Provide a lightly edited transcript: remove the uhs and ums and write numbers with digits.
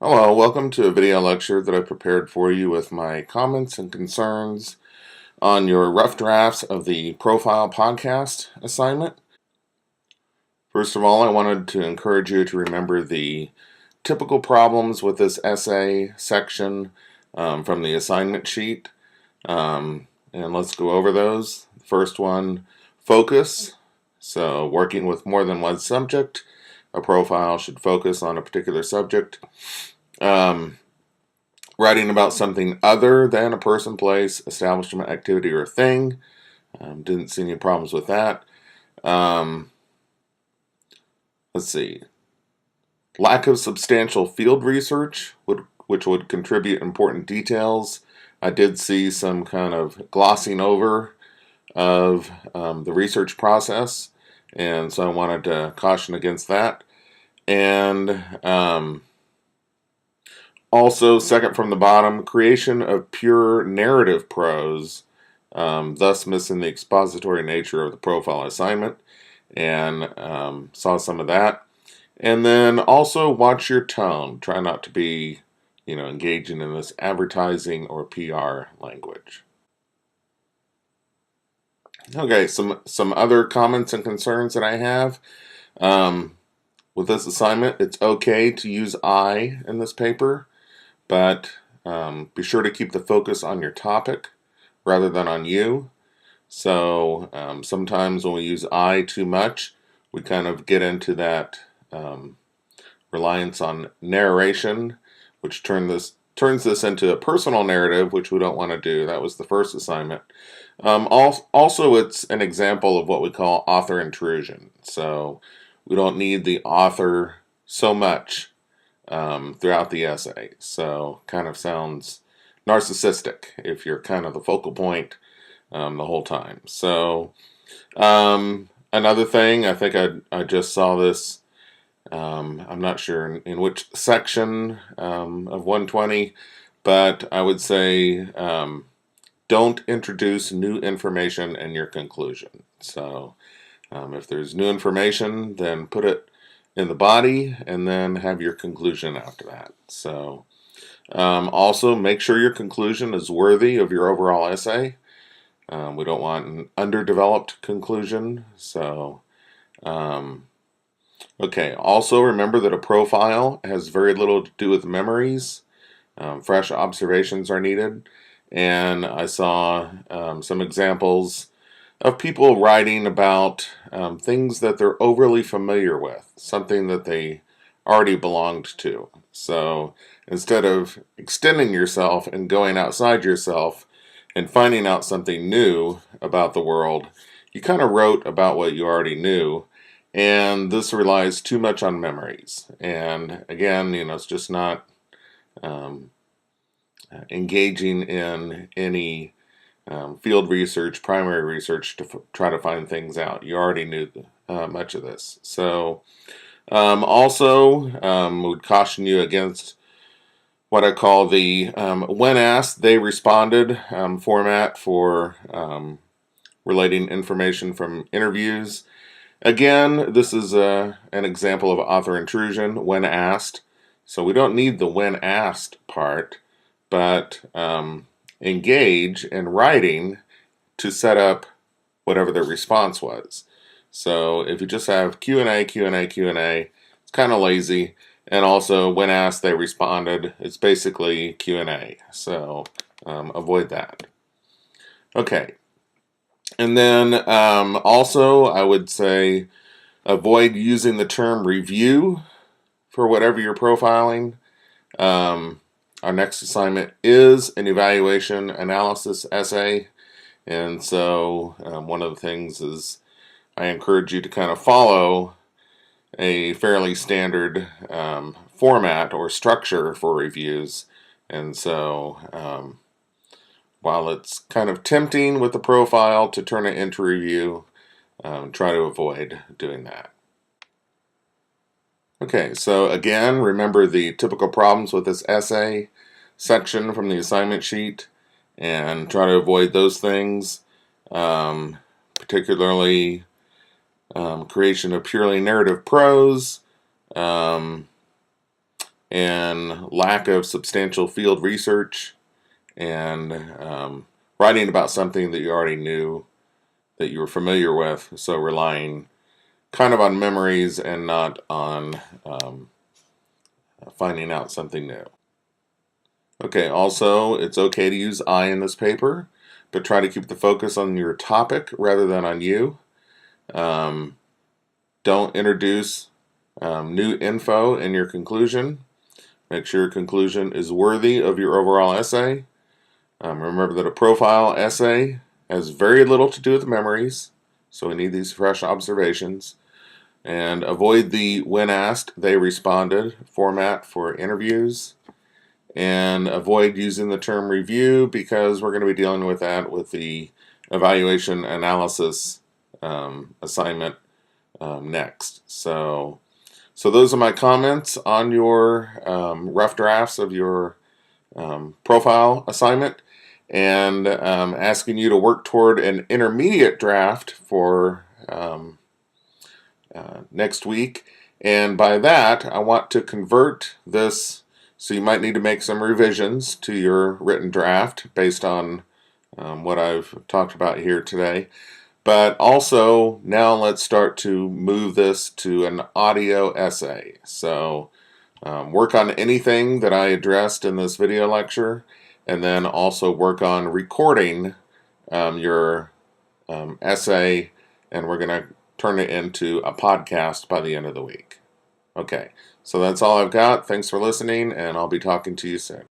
Hello, welcome to a video lecture that I prepared for you with my comments and concerns on your rough drafts of the profile podcast assignment. First of all, I wanted to encourage you to remember the typical problems with this essay section from the assignment sheet. And let's go over those. First one, focus. So working with more than one subject, a profile should focus on a particular subject. Writing about something other than a person, place, establishment, activity, or thing. Didn't see any problems with that. Let's see. Lack of substantial field research, which would contribute important details. I did see some kind of glossing over of the research process, and so I wanted to caution against that. And also, second from the bottom, creation of pure narrative prose, thus missing the expository nature of the profile assignment, and saw some of that. And then also watch your tone. Try not to be, engaging in this advertising or PR language. Okay, some other comments and concerns that I have. With this assignment, it's okay to use I in this paper, but be sure to keep the focus on your topic rather than on you. So sometimes when we use I too much, we kind of get into that reliance on narration, which turns this into a personal narrative, which we don't want to do. That was the first assignment. Also, it's an example of what we call author intrusion. So we don't need the author so much throughout the essay. So kind of sounds narcissistic if you're kind of the focal point the whole time. So another thing, I think I just saw this, I'm not sure in which section of 120, but I would say don't introduce new information in your conclusion. So if there's new information, then put it in the body and then have your conclusion after that. So also make sure your conclusion is worthy of your overall essay. We don't want an underdeveloped conclusion. So okay, also remember that a profile has very little to do with memories. Fresh observations are needed. And I saw some examples of people writing about things that they're overly familiar with, something that they already belonged to. So instead of extending yourself and going outside yourself and finding out something new about the world, you kind of wrote about what you already knew, and this relies too much on memories. And again, it's just not engaging in any field research, primary research to try to find things out. You already knew much of this. So also would caution you against what I call the when asked, they responded format for relating information from interviews. Again, this is an example of author intrusion, when asked. So we don't need the when asked part, but engage in writing to set up whatever the response was. So if you just have Q&A, Q&A, Q&A, it's kind of lazy. And also, when asked, they responded. It's basically Q&A. So avoid that. Okay. And then also, I would say avoid using the term review for whatever you're profiling. Our next assignment is an evaluation analysis essay. And so one of the things is I encourage you to kind of follow a fairly standard format or structure for reviews. And so while it's kind of tempting with the profile to turn it into review, try to avoid doing that. Okay, so again, remember the typical problems with this essay section from the assignment sheet and try to avoid those things, particularly creation of purely narrative prose, and lack of substantial field research, and writing about something that you already knew, that you were familiar with, so relying kind of on memories and not on finding out something new. Okay, also, it's okay to use I in this paper, but try to keep the focus on your topic rather than on you. Don't introduce new info in your conclusion. Make sure your conclusion is worthy of your overall essay. Remember that a profile essay has very little to do with memories, so we need these fresh observations. And avoid the when asked, they responded format for interviews. And avoid using the term review, because we're going to be dealing with that with the evaluation analysis assignment next. So those are my comments on your rough drafts of your profile assignment, and asking you to work toward an intermediate draft for next week. And by that, I want to convert this, so you might need to make some revisions to your written draft based on what I've talked about here today. But also, now let's start to move this to an audio essay. So work on anything that I addressed in this video lecture, and then also work on recording your essay, and we're going to turn it into a podcast by the end of the week. Okay, so that's all I've got. Thanks for listening, and I'll be talking to you soon.